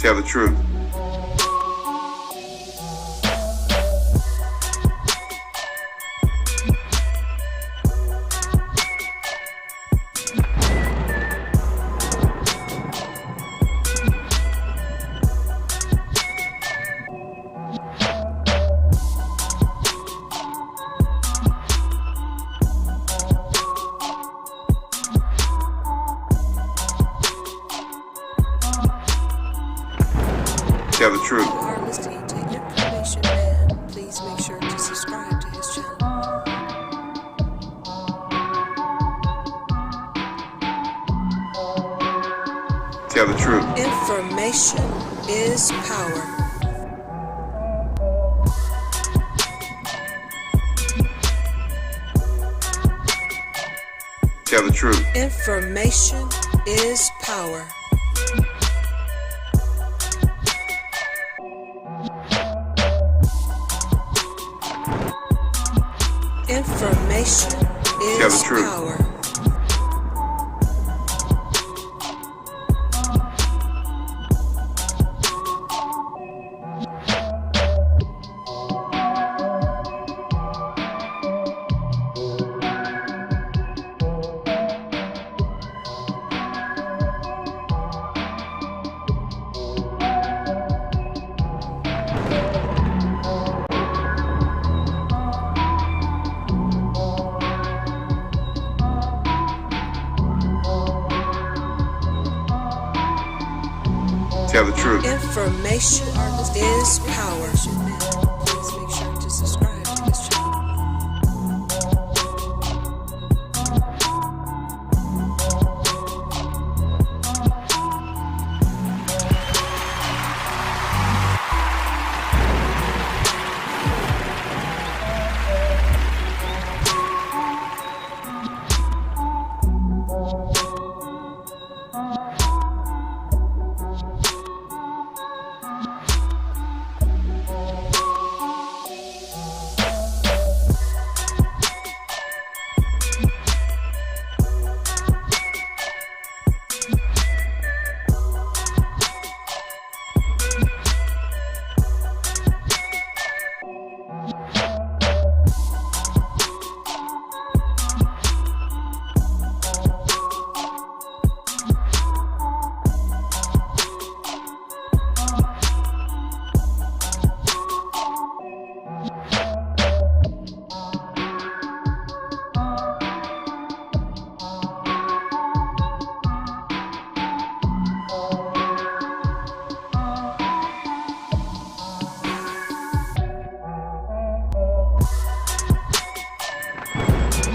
Tell the truth. Tell the truth. You are listening to Information Man. Please make sure to subscribe to his channel. Tell the truth. Information is power. Tell the truth. Information is power. Information Tell is the truth. power. Tell the truth. Information is power. Please make sure to subscribe to his channel.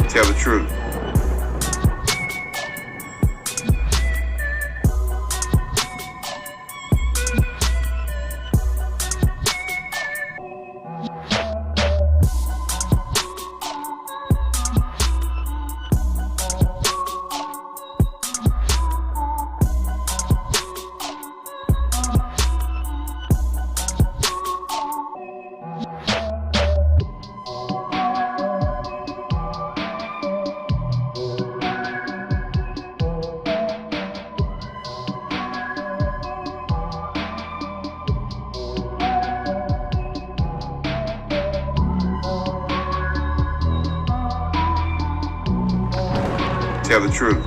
Tell the truth. Tell the truth.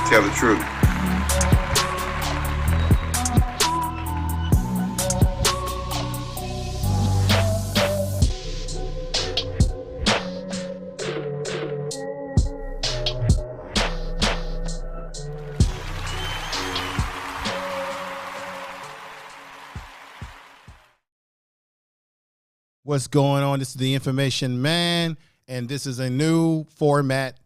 Tell the truth. What's going on? This is the Information Man, and this is a new format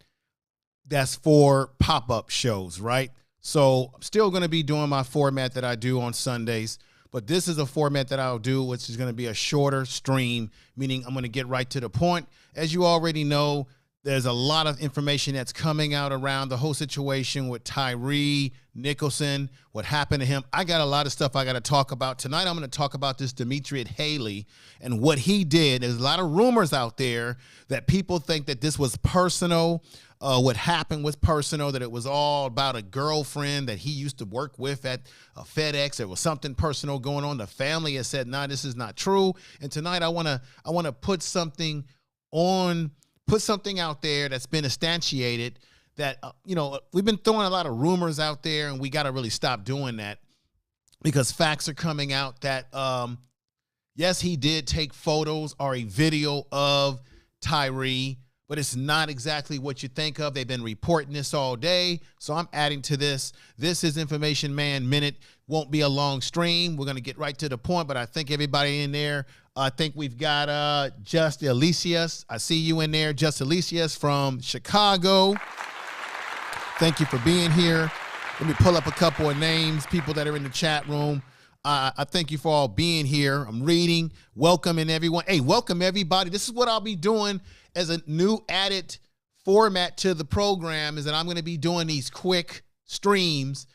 that's for pop-up shows, right? So I'm still going to be doing my format that I do on Sundays, but this is a format that I'll do, which is going to be a shorter stream, meaning I'm going to get right to the point. As you already know, There's a lot of information that's coming out around the whole situation with Tyre Nichols, what happened to him. I got a lot of stuff I got to talk about. Tonight, I'm going to talk about this Demetrius Haley and what he did. There's a lot of rumors out there that people think that this was personal. What happened was personal, that it was all about a girlfriend that he used to work with at FedEx. There was something personal going on. The family has said, nah, this is not true. And tonight, I want to put something out there that's been instantiated that, we've been throwing a lot of rumors out there, and we got to really stop doing that, because facts are coming out that, yes, he did take photos or a video of Tyre, but it's not exactly what you think of. They've been reporting this all day, so I'm adding to this. This is Information Man Minute. Won't be a long stream. We're going to get right to the point, but I think everybody in there, I think we've got Just Alicius. I see you in there, Just Alicius from Chicago. Thank you for being here. Let me pull up a couple of names, people that are in the chat room. I thank you for all being here. I'm reading, welcoming everyone. Hey, welcome everybody. This is what I'll be doing as a new added format to the program, is that I'm going to be doing these quick streams.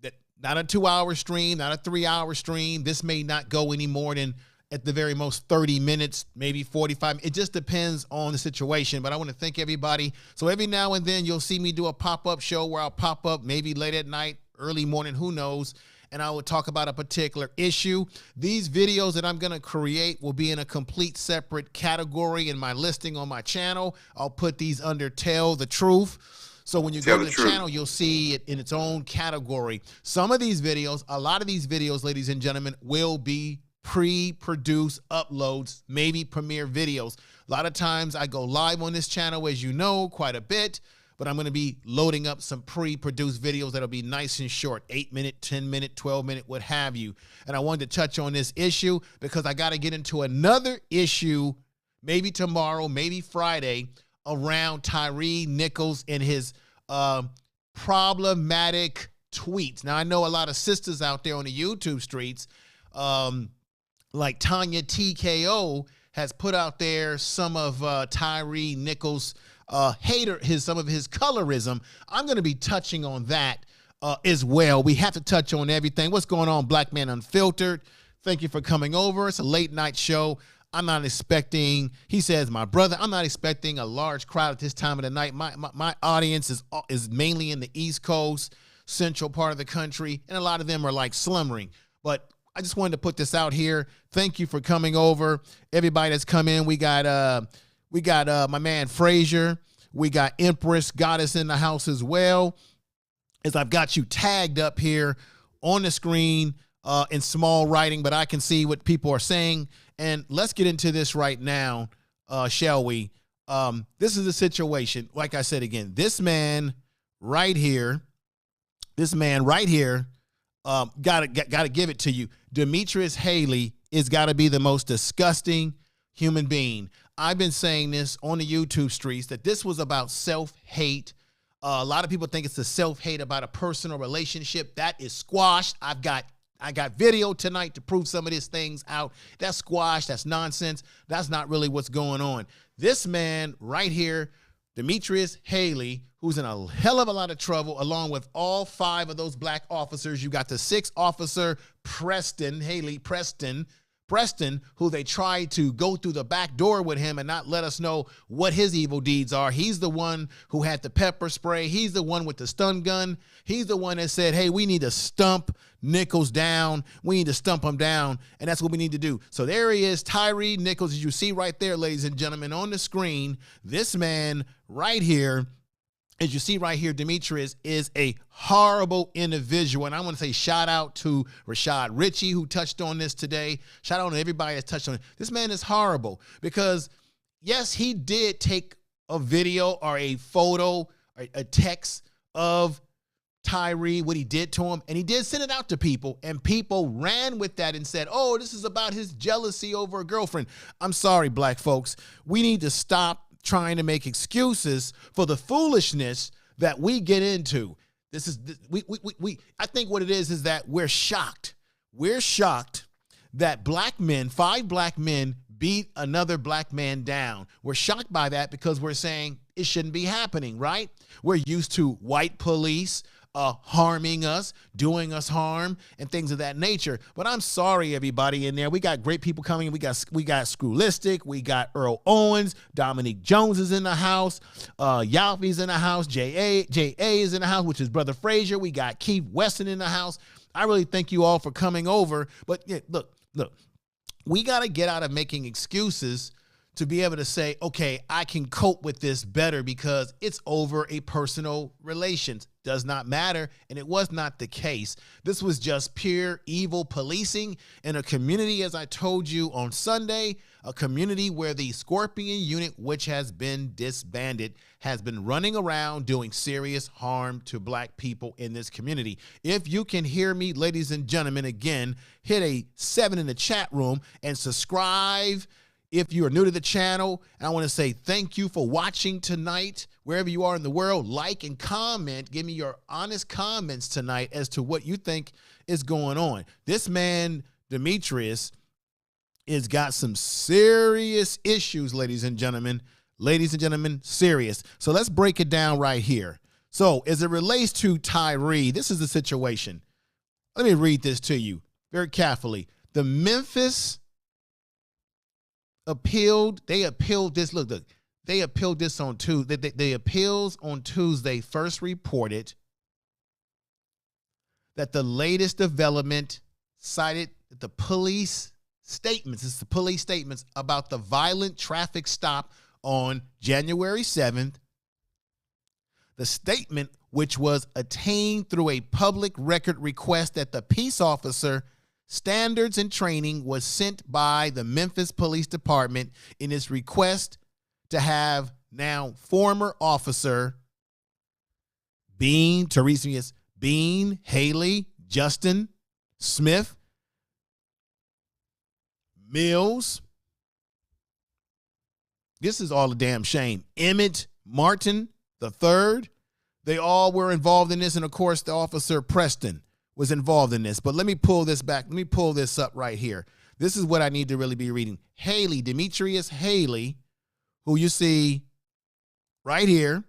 That not a 2-hour stream, not a 3-hour stream. This may not go any more than, at the very most, 30 minutes, maybe 45. It just depends on the situation. But I want to thank everybody. So every now and then you'll see me do a pop-up show where I'll pop up maybe late at night, early morning, who knows, and I will talk about a particular issue. These videos that I'm going to create will be in a complete separate category in my listing on my channel. I'll put these under Tell the Truth. So when you go to the channel, you'll see it in its own category. Some of these videos, a lot of these videos, ladies and gentlemen, will be pre-produced uploads, maybe premiere videos. A lot of times I go live on this channel, as you know, quite a bit, but I'm going to be loading up some pre-produced videos that'll be nice and short, 8-minute, 10-minute, 12-minute, what have you. And I wanted to touch on this issue because I got to get into another issue, maybe tomorrow, maybe Friday, around Tyre Nichols and his problematic tweets. Now, I know a lot of sisters out there on the YouTube streets, like Tanya TKO, has put out there some of Tyre Nichols' some of his colorism. I'm going to be touching on that as well. We have to touch on everything. What's going on, Black Man Unfiltered? Thank you for coming over. It's a late night show. I'm not expecting, he says, my brother, I'm not expecting a large crowd at this time of the night. My audience is mainly in the East Coast, central part of the country, and a lot of them are like slumbering. But I just wanted to put this out here. Thank you for coming over. Everybody that's come in, we got my man Frazier. We got Empress Goddess in the house as well. As I've got you tagged up here on the screen in small writing, but I can see what people are saying. And let's get into this right now, shall we? This is the situation. Like I said again, this man right here, gotta give it to you. Demetrius Haley is got to be the most disgusting human being. I've been saying this on the YouTube streets, that this was about self-hate. A lot of people think it's a self-hate about a personal relationship. That is squashed. I got video tonight to prove some of these things out. That's squashed. That's nonsense. That's not really what's going on. This man right here, Demetrius Haley, who's in a hell of a lot of trouble, along with all 5 of those black officers. You got the 6th officer, Preston, who they tried to go through the back door with him and not let us know what his evil deeds are. He's the one who had the pepper spray. He's the one with the stun gun. He's the one that said, hey, we need to stump Nichols down. We need to stump him down, and that's what we need to do. So there he is, Tyre Nichols, as you see right there, ladies and gentlemen, on the screen. This man right here, as you see right here, Demetrius is a horrible individual. And I want to say shout out to Rashad Ritchie, who touched on this today. Shout out to everybody that's touched on it. This man is horrible because, yes, he did take a video or a photo or a text of Tyre, what he did to him, and he did send it out to people, and people ran with that and said, oh, this is about his jealousy over a girlfriend. I'm sorry, black folks. We need to stop trying to make excuses for the foolishness that we get into. This is I think what it is that we're shocked. We're shocked that black men, 5 black men, beat another black man down. We're shocked by that because we're saying it shouldn't be happening, right? We're used to white police harming us, doing us harm, and things of that nature. But I'm sorry, everybody in there. We got great people coming. We got Screwlistic. We got Earl Owens. Dominique Jones is in the house. Yalfi's in the house. J.A. is in the house, which is Brother Frazier. We got Keith Weston in the house. I really thank you all for coming over. But yeah, look, we got to get out of making excuses to be able to say, okay, I can cope with this better because it's over a personal relations. Does not matter. And it was not the case. This was just pure evil policing in a community, as I told you on Sunday, a community where the Scorpion unit, which has been disbanded, has been running around doing serious harm to black people in this community. If you can hear me, ladies and gentlemen, again, hit a 7 in the chat room and subscribe if you are new to the channel. And I want to say thank you for watching tonight. Wherever you are in the world, like and comment. Give me your honest comments tonight as to what you think is going on. This man, Demetrius, has got some serious issues, ladies and gentlemen. Ladies and gentlemen, serious. So let's break it down right here. So as it relates to Tyre, this is the situation. Let me read this to you very carefully. The Memphis appealed this. Look, they appealed this on Tuesday. The appeals on Tuesday first reported that the latest development cited the police statements. It's the police statements about the violent traffic stop on January 7th. The statement, which was attained through a public record request that the peace officer standards and training, was sent by the Memphis Police Department in its request to have now former officer Teresius Bean, Haley, Justin, Smith, Mills. This is all a damn shame. Emmett Martin III. They all were involved in this. And of course, the officer Preston was involved in this. But let me pull this back. Let me pull this up right here. This is what I need to really be reading. Haley, Demetrius Haley, who you see right here,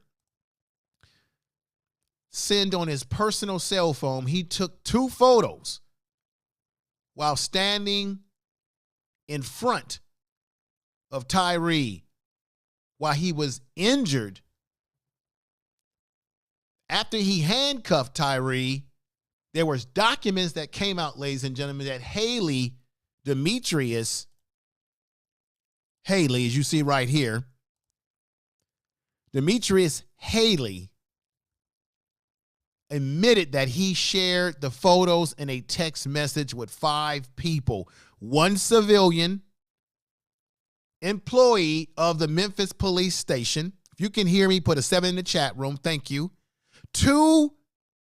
sent on his personal cell phone. He took 2 photos while standing in front of Tyre while he was injured. After he handcuffed Tyre, there was documents that came out, ladies and gentlemen, that Haley, Demetrius Haley, as you see right here, Demetrius Haley admitted that he shared the photos in a text message with 5 people. 1 civilian employee of the Memphis police station. If you can hear me, put a 7 in the chat room. Thank you. 2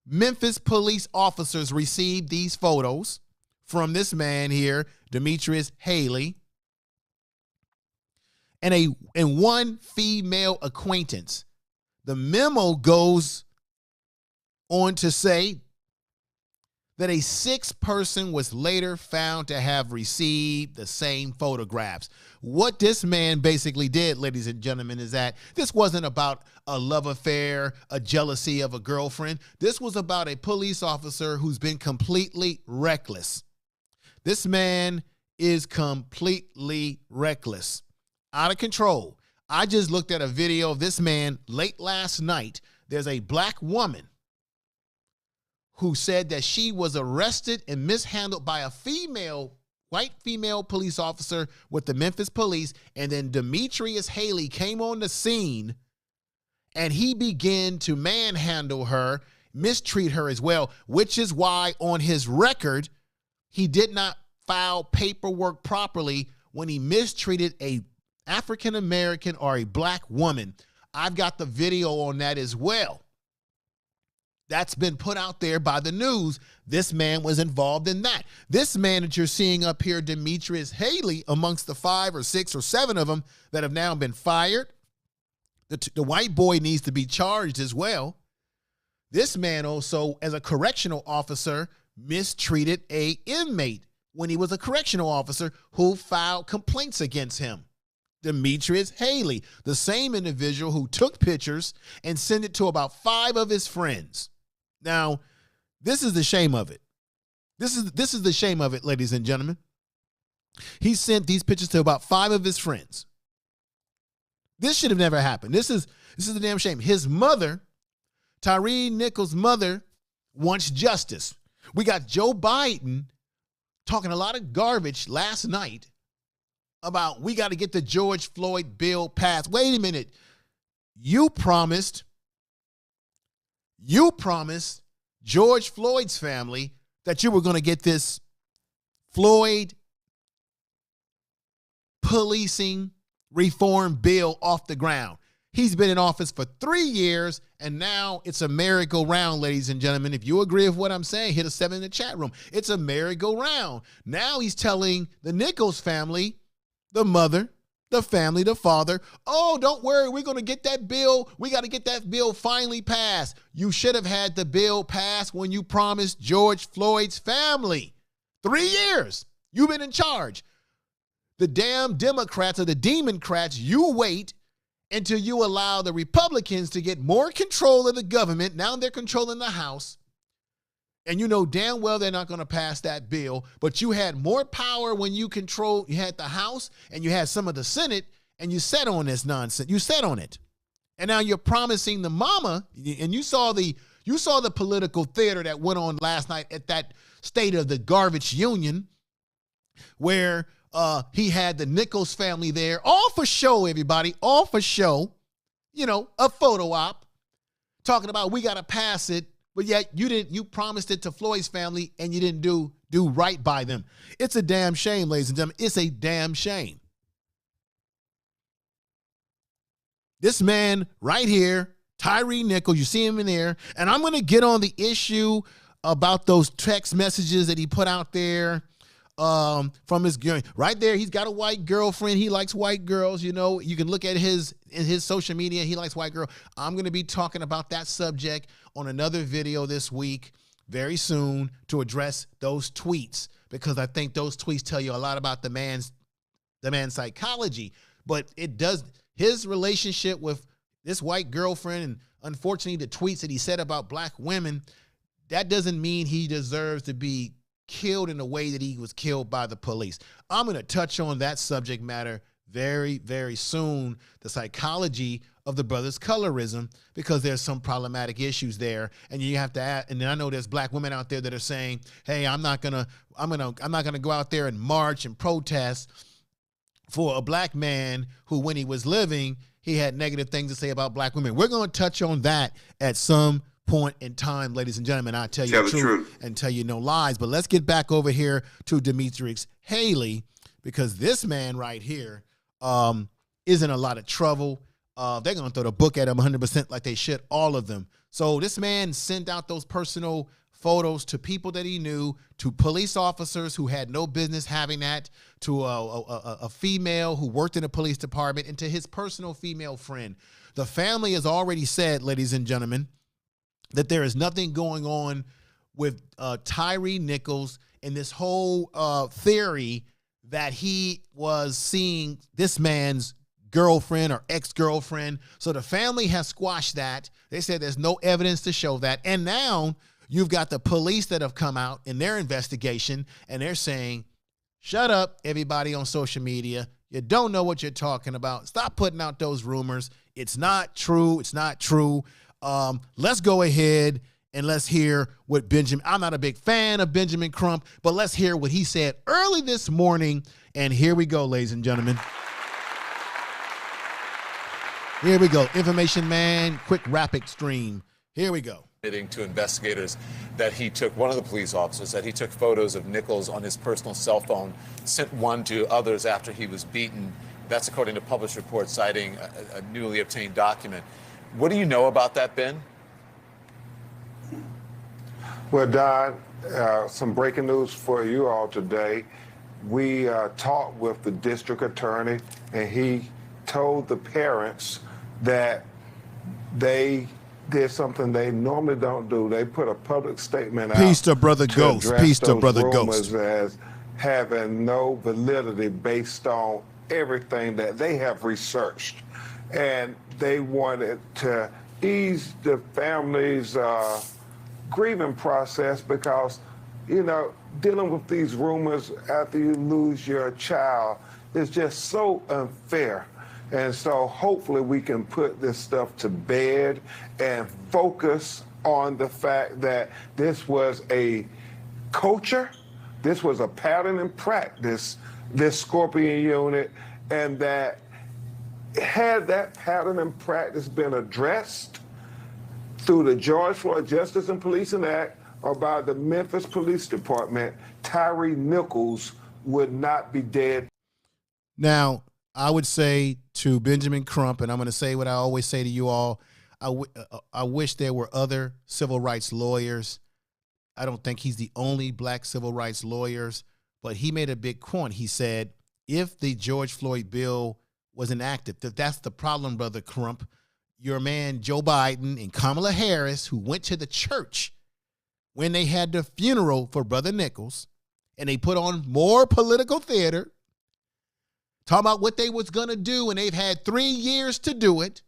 Memphis police officers received these photos from this man here, Demetrius Haley, and 1 female acquaintance. The memo goes on to say that a 6th person was later found to have received the same photographs. What this man basically did, ladies and gentlemen, is that this wasn't about a love affair, a jealousy of a girlfriend. This was about a police officer who's been completely reckless. This man is completely reckless, out of control. I just looked at a video of this man late last night. There's a black woman who said that she was arrested and mishandled by a white female police officer with the Memphis police. And then Demetrius Haley came on the scene and he began to manhandle her, mistreat her as well, which is why on his record, he did not file paperwork properly when he mistreated a African-American or a black woman. I've got the video on that as well. That's been put out there by the news. This man was involved in that. This man that you're seeing up here, Demetrius Haley, amongst the 5 or 6 or 7 of them that have now been fired. The white boy needs to be charged as well. This man also, as a correctional officer, mistreated a inmate when he was a correctional officer who filed complaints against him. Demetrius Haley, the same individual who took pictures and sent it to about 5 of his friends. Now, this is the shame of it. This is the shame of it, ladies and gentlemen. He sent these pictures to about 5 of his friends. This should have never happened. This is a damn shame. His mother, Tyre Nichols' mother, wants justice. We got Joe Biden talking a lot of garbage last night about we got to get the George Floyd bill passed. Wait a minute. You promised George Floyd's family that you were going to get this Floyd policing reform bill off the ground. He's been in office for 3 years, and now it's a merry-go-round, ladies and gentlemen. If you agree with what I'm saying, hit a 7 in the chat room. It's a merry-go-round. Now he's telling the Nichols family, the mother, the family, the father, oh, don't worry, we're going to get that bill. We got to get that bill finally passed. You should have had the bill passed when you promised George Floyd's family. 3 years. You've been in charge. The damn Democrats or the Democrats, you wait until you allow the Republicans to get more control of the government. Now they're controlling the House. And you know damn well they're not going to pass that bill. But you had more power when you had the House and you had some of the Senate, and you sat on this nonsense. You sat on it. And now you're promising the mama, and you saw the political theater that went on last night at that State of the Garbage Union, where he had the Nichols family there, all for show, everybody, all for show, a photo op, talking about we got to pass it, but yet you promised it to Floyd's family and you didn't do right by them. It's a damn shame, ladies and gentlemen. It's a damn shame. This man right here, Tyre Nichols, you see him in there, and I'm going to get on the issue about those text messages that he put out there. From his girl right there, he's got a white girlfriend. He likes white girls. You can look at his social media. He likes white girl. I'm going to be talking about that subject on another video this week, very soon, to address those tweets, because I think those tweets tell you a lot about the man's psychology. But it does, his relationship with this white girlfriend, and unfortunately the tweets that he said about black women, that doesn't mean he deserves to be killed in the way that he was killed by the police. I'm going to touch on that subject matter very, very soon, the psychology of the brother's colorism, because there's some problematic issues there. And you have to add, and I know there's black women out there that are saying, hey, I'm not going to go out there and march and protest for a black man who, when he was living, he had negative things to say about black women. We're going to touch on that at some point in time, ladies and gentlemen. I'll tell you the truth and tell you no lies. But let's get back over here to Demetrius Haley, because this man right here is in a lot of trouble. They're going to throw the book at him 100% like they should, all of them. So this man sent out those personal photos to people that he knew, to police officers who had no business having that, to a female who worked in a police department, and to his personal female friend. The family has already said, ladies and gentlemen, that there is nothing going on with Tyre Nichols and this whole theory that he was seeing this man's girlfriend or ex-girlfriend. So the family has squashed that. They said there's no evidence to show that. And now you've got the police that have come out in their investigation, and they're saying, shut up, everybody on social media. You don't know what you're talking about. Stop putting out those rumors. It's not true. It's not true. Let's go ahead and let's hear what I'm not a big fan of Benjamin Crump, but let's hear what he said early this morning. And here we go, ladies and gentlemen. Here we go. Information man, quick rapid stream. Here we go. Admitting to investigators that one of the police officers, that he took photos of Nichols on his personal cell phone, sent one to others after he was beaten. That's according to published reports citing a newly obtained document. What do you know about that, Ben? Well, Don, some breaking news for you all today. We talked with the district attorney, and he told the parents that they did something they normally don't do. They put a public statement out. Peace to Brother Ghost. Peace to Brother Ghost. As having no validity based on everything that they have researched. And they wanted to ease the family's grieving process because, you know, dealing with these rumors after you lose your child is just so unfair. And so hopefully we can put this stuff to bed and focus on the fact that this was a culture, this was a pattern and practice, this Scorpion unit, and that had that pattern and practice been addressed through the George Floyd Justice and Policing Act or by the Memphis Police Department, Tyre Nichols would not be dead. Now, I would say to Benjamin Crump, and I'm going to say what I always say to you all, I wish there were other civil rights lawyers. I don't think he's the only black civil rights lawyers, but he made a big point. He said, if the George Floyd bill was enacted, that's the problem, Brother Crump. Your man Joe Biden and Kamala Harris, who went to the church when they had the funeral for Brother Nichols, and they put on more political theater, talking about what they was going to do, and they've had 3 years to do it.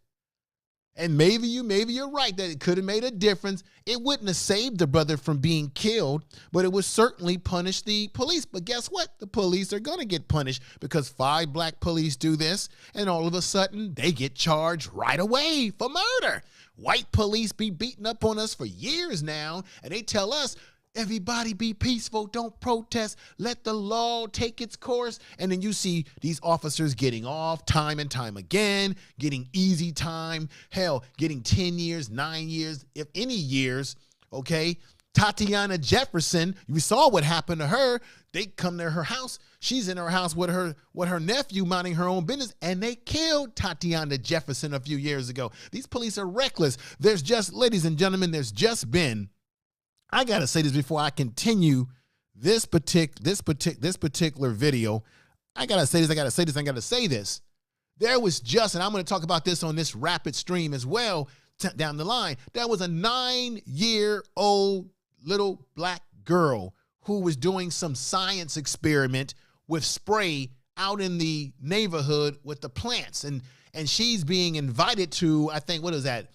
And maybe you're right that it could have made a difference. It wouldn't have saved the brother from being killed, but it would certainly punish the police. But guess what? The police are going to get punished because 5 black police do this, and all of a sudden they get charged right away for murder. White police be beating up on us for years now, and they tell us, everybody be peaceful, don't protest, let the law take its course. And then you see these officers getting off time and time again, getting easy time, hell, getting 10 years, 9 years, if any years, okay? Tatiana Jefferson, we saw what happened to her. They come to her house. She's in her house with her nephew minding her own business, and they killed Tatiana Jefferson a few years ago. These police are reckless. There's just, ladies and gentlemen, there's just been, I got to say this before I continue this particular video. I got to say this. There was just, and I'm going to talk about this on this rapid stream as well down the line. There was a 9-year-old little black girl who was doing some science experiment with spray out in the neighborhood with the plants. And she's being invited to, I think, what is that?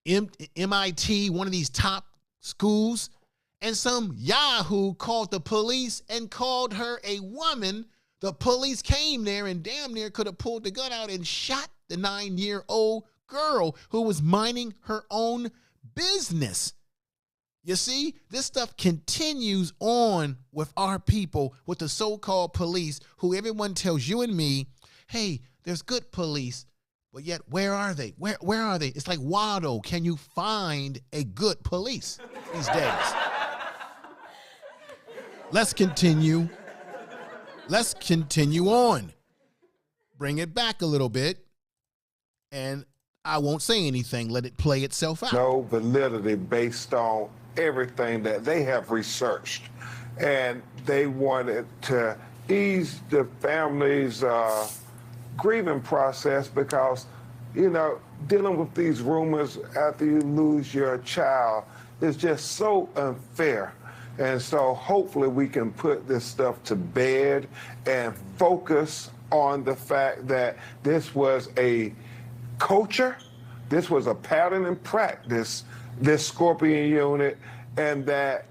MIT, one of these top schools, and some yahoo called the police and called her a woman. The police came there and damn near could have pulled the gun out and shot the 9-year-old girl who was minding her own business. You see, this stuff continues on with our people, with the so-called police, who everyone tells you and me, hey, there's good police. But yet, where are they? Where are they? It's like Waldo. Can you find a good police these days? Let's continue. Let's continue on. Bring it back a little bit. And I won't say anything. Let it play itself out. No validity based on everything that they have researched. And they wanted to ease the family's grieving process because, you know, dealing with these rumors after you lose your child is just so unfair. And so hopefully we can put this stuff to bed and focus on the fact that this was a culture, this was a pattern and practice, this Scorpion unit, and that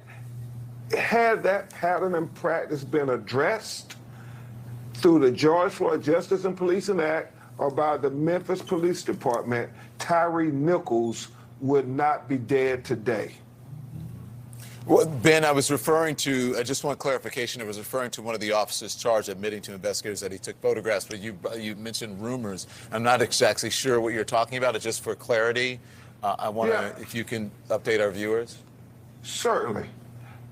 had that pattern and practice been addressed through the George Floyd Justice and Policing Act or by the Memphis Police Department, Tyre Nichols would not be dead today. Well, Ben, I was referring to, I just want clarification, I was referring to one of the officers charged admitting to investigators that he took photographs, but you mentioned rumors. I'm not exactly sure what you're talking about. It's just for clarity. I want to, if you can update our viewers. Certainly.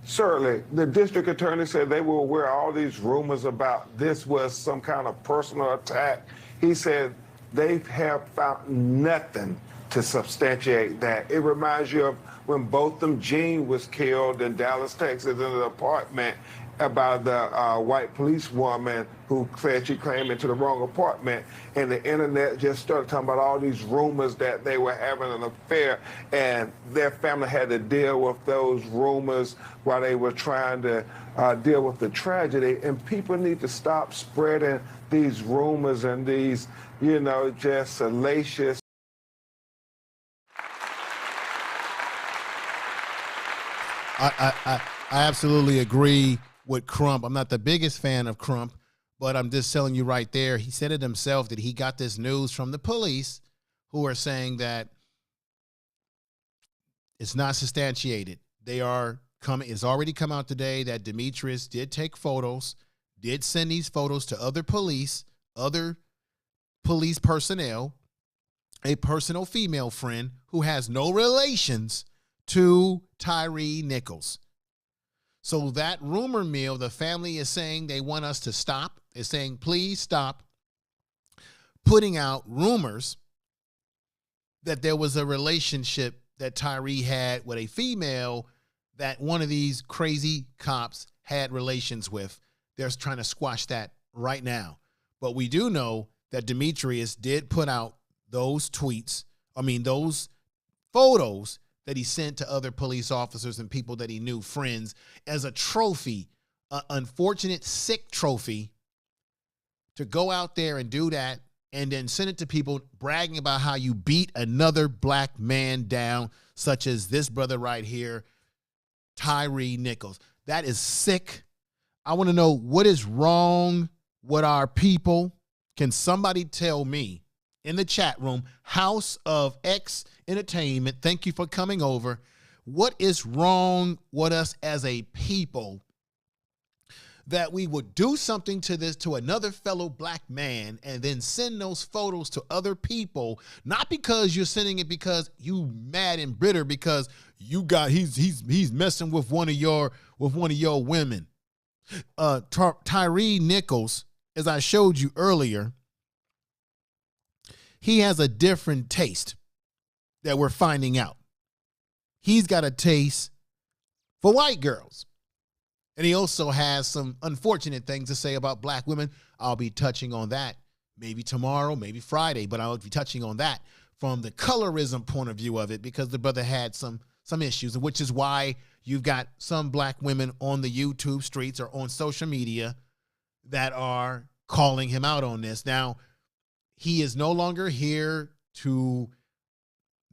Certainly. The district attorney said they were aware of all these rumors about this was some kind of personal attack. He said they have found nothing to substantiate that. It reminds you of when Botham Jean was killed in Dallas, Texas, in an apartment, about the white police woman who said she came into the wrong apartment, and the internet just started talking about all these rumors that they were having an affair, and their family had to deal with those rumors while they were trying to deal with the tragedy. And people need to stop spreading these rumors and these, you know, just salacious. I absolutely agree with Crump. I'm not the biggest fan of Crump, but I'm just telling you right there, he said it himself that he got this news from the police who are saying that it's not substantiated. They are coming, it's already come out today that Demetrius did take photos, did send these photos to other police personnel, a personal female friend who has no relations to Tyre Nichols. So that rumor mill, the family is saying they want us to stop. They're saying, please stop putting out rumors that there was a relationship that Tyre had with a female that one of these crazy cops had relations with. They're trying to squash that right now. But we do know that Demetrius did put out those those photos that he sent to other police officers and people that he knew, friends, as a trophy, an unfortunate, sick trophy, to go out there and do that and then send it to people bragging about how you beat another black man down, such as this brother right here, Tyre Nichols. That is sick. I want to know what is wrong with our people. Can somebody tell me in the chat room, House of X Entertainment, thank you for coming over. What is wrong with us as a people that we would do something to this, to another fellow black man, and then send those photos to other people, not because you're sending it because you mad and bitter because you got, he's messing with one of your women. Tyre Nichols, as I showed you earlier, he has a different taste that we're finding out. He's got a taste for white girls. And he also has some unfortunate things to say about black women. I'll be touching on that maybe tomorrow, maybe Friday, but I'll be touching on that from the colorism point of view of it, because the brother had some issues, which is why you've got some black women on the YouTube streets or on social media that are calling him out on this. Now, he is no longer here to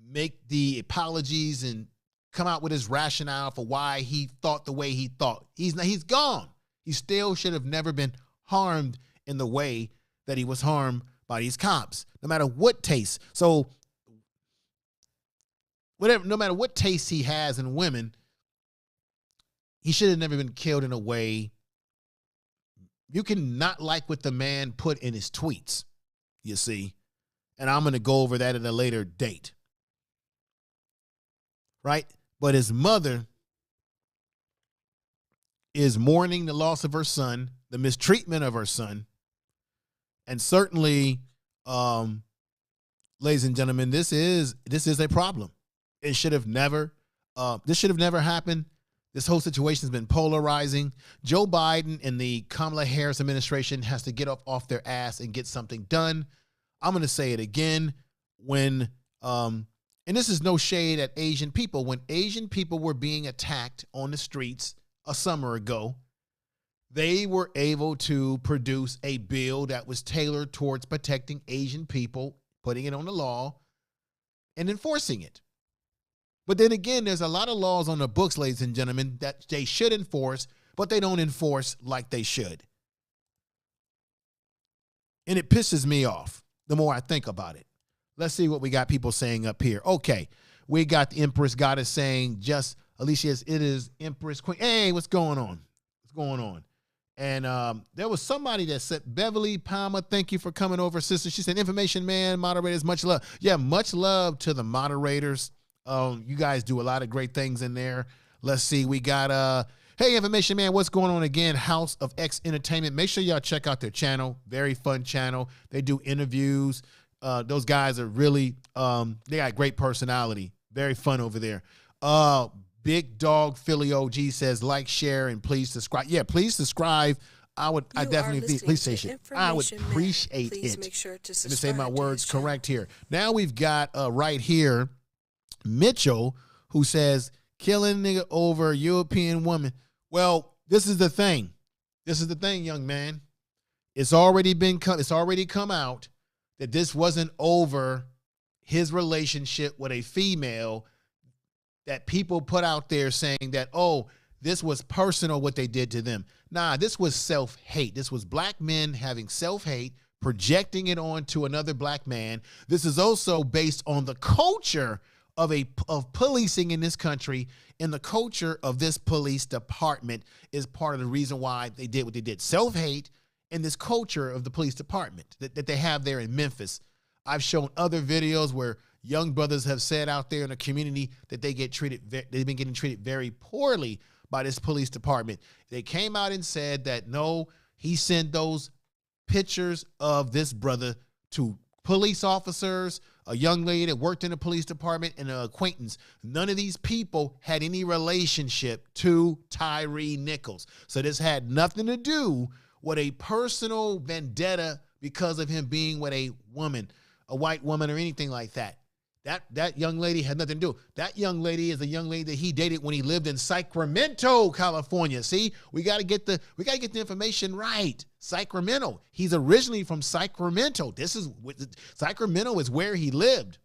make the apologies and come out with his rationale for why he thought the way he thought. He's gone. He still should have never been harmed in the way that he was harmed by these cops, no matter what taste. So no matter what taste he has in women, he should have never been killed in a way. You can not like what the man put in his tweets, you see, and I'm going to go over that at a later date. Right? But his mother is mourning the loss of her son, the mistreatment of her son. And certainly, ladies and gentlemen, this is a problem. It should have never, this should have never happened. This whole situation has been polarizing. Joe Biden and the Kamala Harris administration has to get off their ass and get something done. I'm going to say it again. When, and this is no shade at Asian people. When Asian people were being attacked on the streets a summer ago, they were able to produce a bill that was tailored towards protecting Asian people, putting it on the law, and enforcing it. But then again, there's a lot of laws on the books, ladies and gentlemen, that they should enforce, but they don't enforce like they should. And it pisses me off the more I think about it. Let's see what we got people saying up here. Okay, we got the Empress Goddess saying, just, Alicia, it is Empress Queen. Hey, what's going on? What's going on? And there was somebody that said, Beverly Palmer, thank you for coming over, sister. She said, information man, moderators, much love. Yeah, much love to the moderators. You guys do a lot of great things in there. Let's see. We got, hey, information man, what's going on again? House of X Entertainment. Make sure y'all check out their channel. Very fun channel. They do interviews. Those guys are really, they got great personality. Very fun over there. Big Dog Philly OG says like, share, and please subscribe. Yeah, please subscribe. I definitely appreciate it. I would appreciate Please it. make sure to Let me say subscribe my to words this channel. correct here. Now we've got right here Mitchell, who says killing nigga over European woman. Well, this is the thing. This is the thing, young man. It's already come out that this wasn't over his relationship with a female, that people put out there saying that, oh, this was personal what they did to them. Nah, this was self-hate. This was black men having self-hate, projecting it onto another black man. This is also based on the culture of policing in this country, and the culture of this police department is part of the reason why they did what they did. Self-hate and this culture of the police department that they have there in Memphis. I've shown other videos where young brothers have said out there in the community that they've been getting treated very poorly by this police department. They came out and said that no, he sent those pictures of this brother to police officers, a young lady that worked in the police department, and an acquaintance. None of these people had any relationship to Tyre Nichols. So this had nothing to do with a personal vendetta because of him being with a woman, a white woman, or anything like that. That young lady had nothing to do. That young lady is a young lady that he dated when he lived in Sacramento, California. See, we got to get the information right. Sacramento. He's originally from Sacramento. Sacramento is where he lived.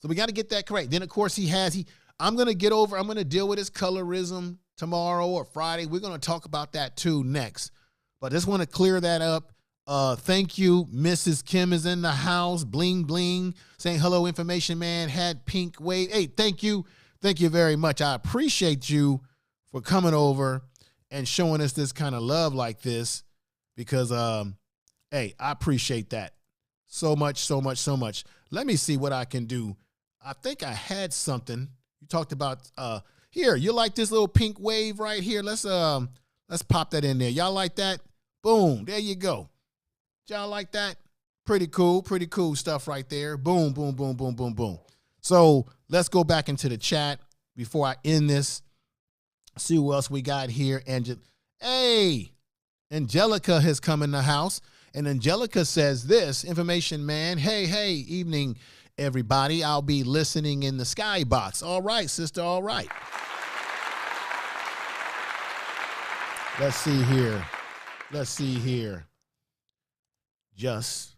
So we got to get that correct. Then of course I'm going to deal with his colorism tomorrow or Friday. We're going to talk about that too next. But I just want to clear that up. Thank you. Mrs. Kim is in the house. Bling, bling. Saying hello, information man. Had pink wave. Hey, thank you. Thank you very much. I appreciate you for coming over and showing us this kind of love like this because, hey, I appreciate that so much, so much, so much. Let me see what I can do. I think I had something. You talked about, here, you like this little pink wave right here? Let's pop that in there. Y'all like that? Boom. There you go. Y'all like that? Pretty cool stuff right there. Boom, boom, boom, boom, boom, boom. So let's go back into the chat before I end this. See who else we got here. Hey, Angelica has come in the house. And Angelica says this, information man. Hey, evening, everybody. I'll be listening in the skybox. All right, sister, all right. Let's see here. Just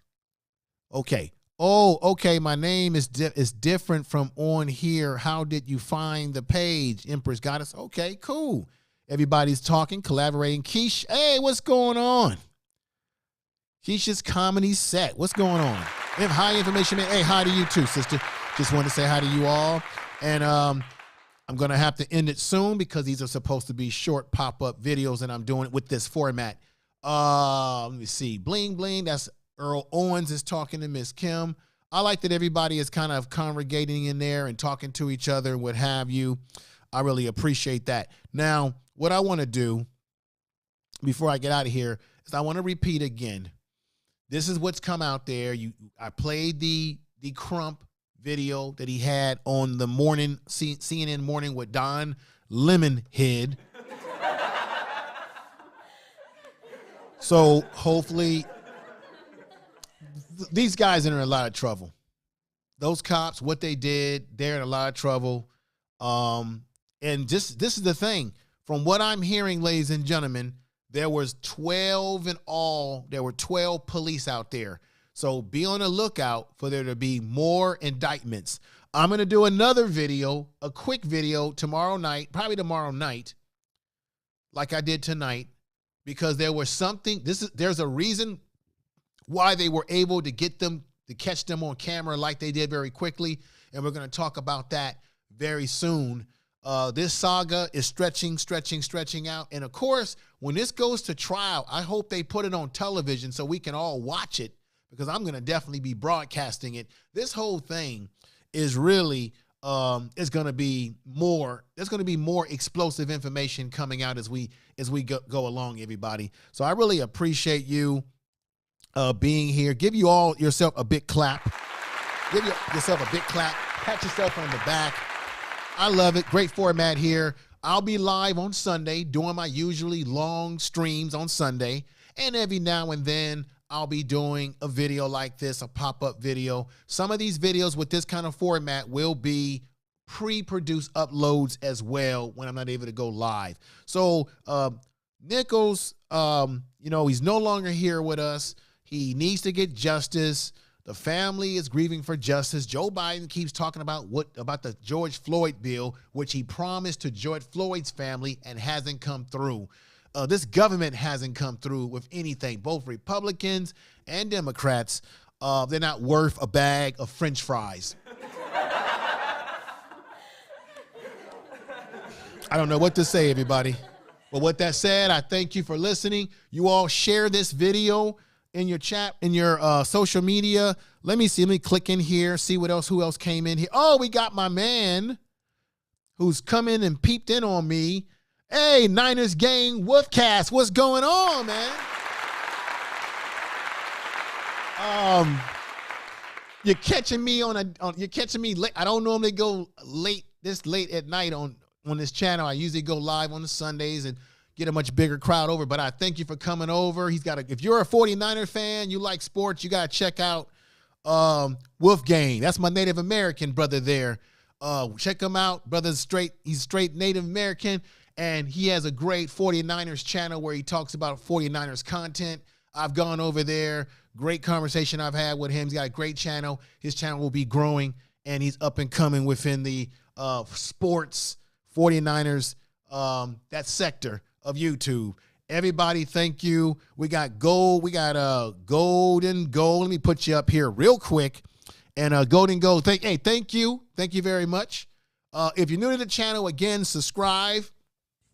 okay. Oh, okay. My name is different from on here. How did you find the page? Empress Goddess. Okay, cool. Everybody's talking, collaborating. Keish, hey, what's going on? Keisha's comedy set. What's going on? Hi, information man. Hey, hi to you too, sister. Just want to say hi to you all. And I'm gonna have to end it soon because these are supposed to be short pop-up videos, and I'm doing it with this format. Let me see. Bling, bling. That's Earl Owens is talking to Miss Kim. I like that everybody is kind of congregating in there and talking to each other and what have you. I really appreciate that. Now, what I want to do before I get out of here is I want to repeat again. This is what's come out there. I played the Crump video that he had on the CNN Morning with Don Lemonhead. So hopefully these guys are in a lot of trouble. Those cops, what they did, they're in a lot of trouble. And this is the thing. From what I'm hearing, ladies and gentlemen, there was 12 in all. There were 12 police out there. So be on the lookout for there to be more indictments. I'm going to do another video, a quick video tomorrow night, probably tomorrow night, like I did tonight. Because there was something, there's a reason why they were able to catch them on camera like they did very quickly. And we're going to talk about that very soon. This saga is stretching out. And of course, when this goes to trial, I hope they put it on television so we can all watch it, because I'm going to definitely be broadcasting it. This whole thing is really, there's going to be more explosive information coming out as we go along, everybody. So I really appreciate you yourself a big clap. Give yourself a big clap. Pat yourself on the back. I love it. Great format here. I'll be live on Sunday doing my usually long streams on Sunday. And every now and then I'll be doing a video like this, a pop-up video. Some of these videos with this kind of format will be pre-produced uploads as well when I'm not able to go live. So Nichols, he's no longer here with us. He needs to get justice. The family is grieving for justice. Joe Biden keeps talking about the George Floyd bill, which he promised to George Floyd's family and hasn't come through. This government hasn't come through with anything. Both Republicans and Democrats, they're not worth a bag of French fries. I don't know what to say, everybody. But with that said, I thank you for listening. You all share this video in your chat, in your social media. Let me see. Let me click in here, see who else came in here. Oh, we got my man who's come in and peeped in on me. Hey, Niners Gang Wolfcast, what's going on, man? You're catching me you're catching me late. I don't normally go this late at night on this channel. I usually go live on the Sundays and get a much bigger crowd over, but I thank you for coming over. If you're a 49er fan, you like sports, you got to check out Wolfgang. That's my Native American brother there. Check him out. Brother's he's straight Native American, and he has a great 49ers channel where he talks about 49ers content. I've gone over there. Great conversation I've had with him. He's got a great channel. His channel will be growing, and he's up and coming within the sports 49ers, that sector of YouTube. Everybody, thank you. We got gold. We got golden gold. Let me put you up here real quick. And golden gold. Thank you. Thank you very much. If you're new to the channel, again, subscribe.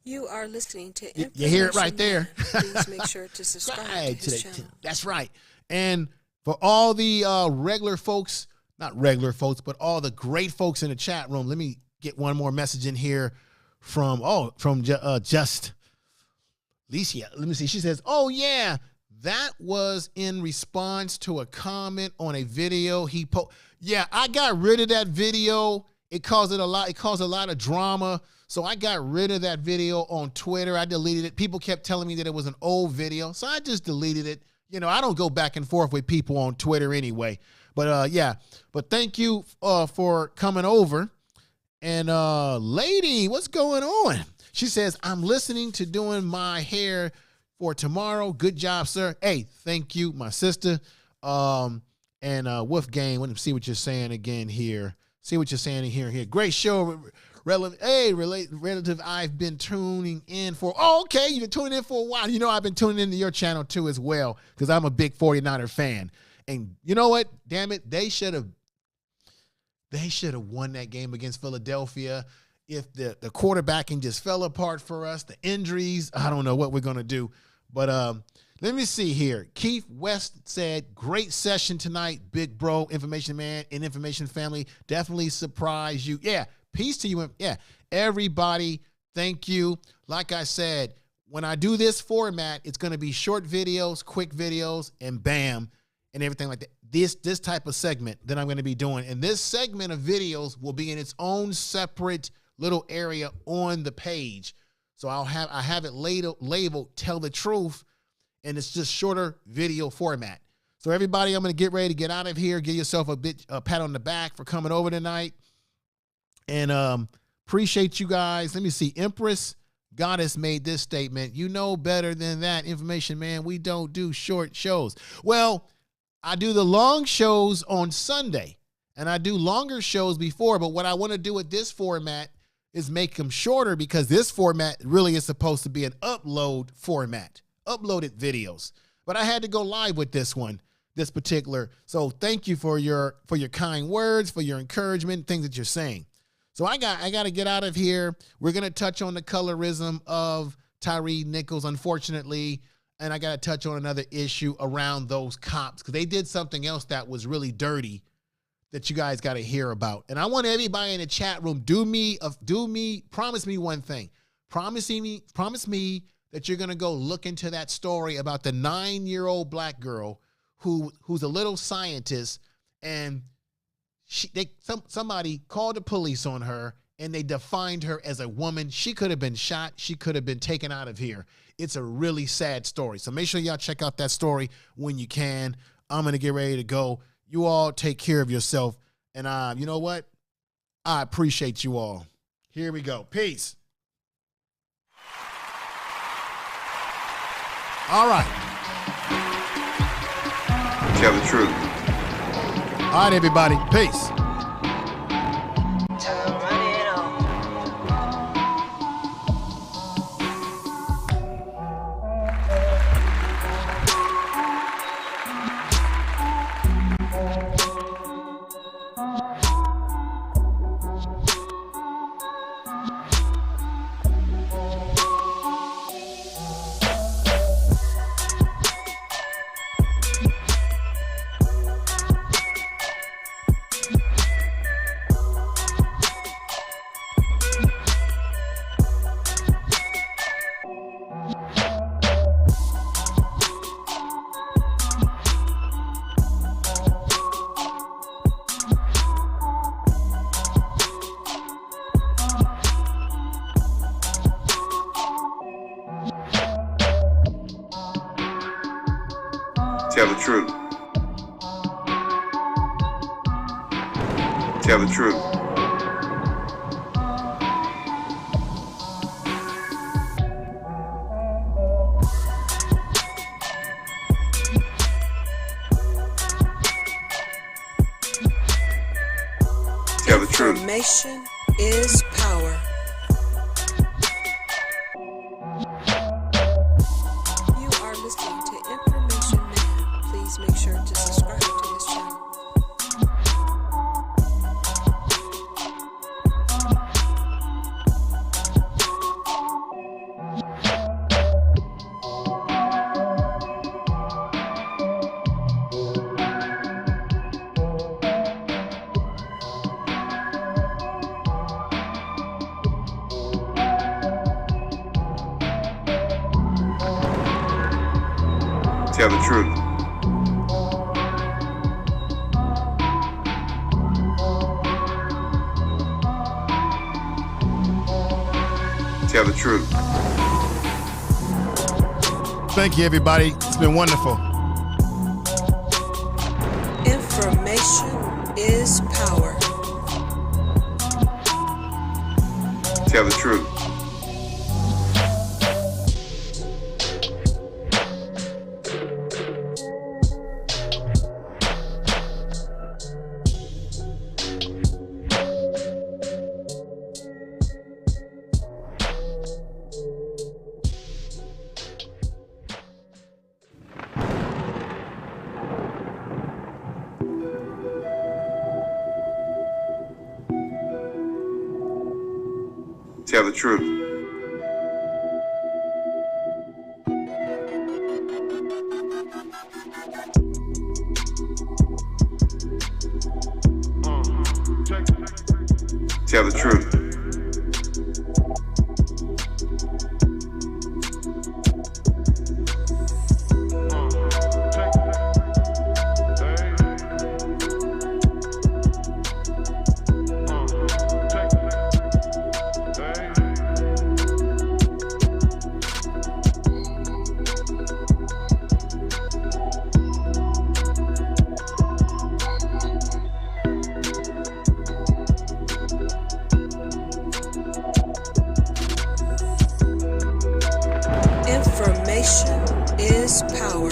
You are listening to You hear it right there. Please make sure to subscribe to his channel. That's right. And for all the regular folks, not regular folks, but all the great folks in the chat room, let me get one more message in here from Just Licia. Let me see. She says, oh, yeah, that was in response to a comment on a video he Yeah, I got rid of that video. It caused a lot of drama. So I got rid of that video on Twitter. I deleted it. People kept telling me that it was an old video, so I just deleted it. I don't go back and forth with people on Twitter anyway. But yeah, but thank you for coming over. And lady, what's going on? She says, I'm listening to doing my hair for tomorrow. Good job, sir. Hey, thank you, my sister. And Wolfgang, let me see what you're saying again here. See what you're saying in here. Great show. Relative, I've been tuning in for. Oh, okay. You've been tuning in for a while. I've been tuning into your channel too as well, because I'm a big 49er fan. And you know what? Damn it. They should have won that game against Philadelphia. If the quarterbacking just fell apart for us, the injuries, I don't know what we're going to do. But let me see here. Keith West said, great session tonight, big bro, information man, and information family. Definitely surprised you. Yeah, peace to you. Yeah, everybody, thank you. Like I said, when I do this format, it's going to be short videos, quick videos, and bam, and everything like that. This type of segment that I'm going to be doing. And this segment of videos will be in its own separate little area on the page. So I have it labeled Tell the Truth, and it's just shorter video format. So everybody, I'm going to get ready to get out of here. Give yourself a pat on the back for coming over tonight. And appreciate you guys. Let me see. Empress Goddess made this statement. You know better than that, information man. We don't do short shows. Well, I do the long shows on Sunday, and I do longer shows before. But what I want to do with this format is make them shorter, because this format really is supposed to be an upload format, uploaded videos. But I had to go live with this particular. So thank you for your kind words, for your encouragement, things that you're saying. So I got to get out of here. We're going to touch on the colorism of Tyre Nichols, unfortunately. And I got to touch on another issue around those cops, because they did something else that was really dirty that you guys got to hear about. And I want everybody in the chat room, promise me one thing. Promise me that you're going to go look into that story about the 9-year-old black girl who's a little scientist, and somebody called the police on her and they defined her as a woman. She could have been shot. She could have been taken out of here. It's a really sad story. So make sure y'all check out that story when you can. I'm going to get ready to go. You all take care of yourself. And you know what? I appreciate you all. Here we go. Peace. All right. Tell the truth. All right, everybody. Peace. Tell the truth. Tell the truth. Tell the truth. Information is power. You are listening to Information Man. Please make sure to subscribe to this channel. Tell the truth. Tell the truth. Thank you, everybody. It's been wonderful. Information is power. Tell the truth. Tell the truth. Tell the truth. Information is power.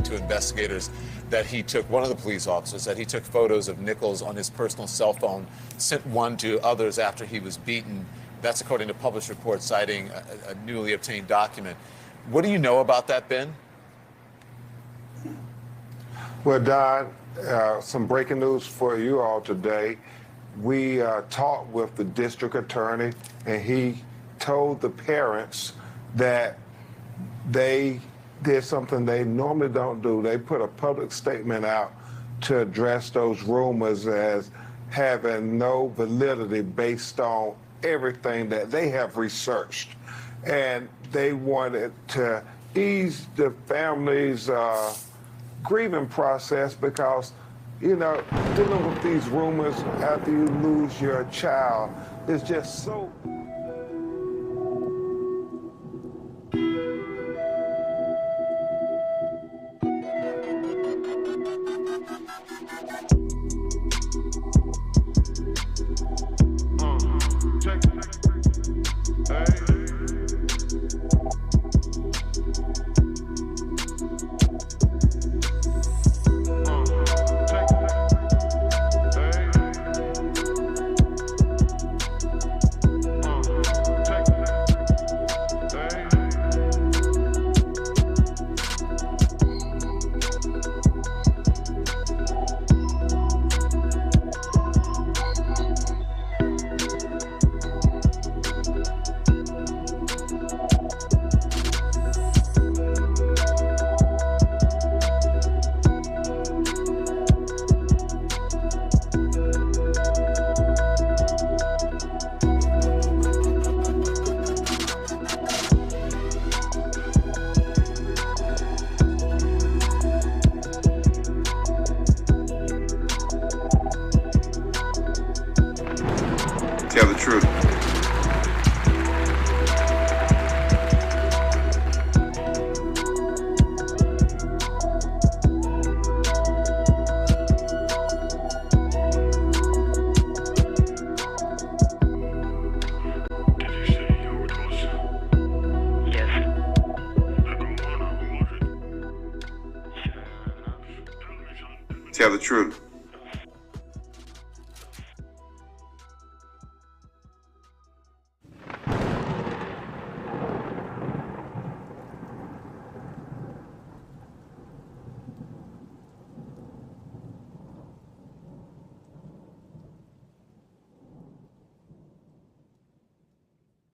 To investigators that he took, one of the police officers, that he took photos of Nichols on his personal cell phone, sent one to others after he was beaten. That's according to published reports citing a newly obtained document. What do you know about that, Ben? Well, Don, some breaking news for you all today. We talked with the district attorney, and he told the parents that they did something they normally don't do. They put a public statement out to address those rumors as having no validity based on everything that they have researched. And they wanted to ease the family's grieving process because, you know, dealing with these rumors after you lose your child is just so... Tell the truth. Tell the truth.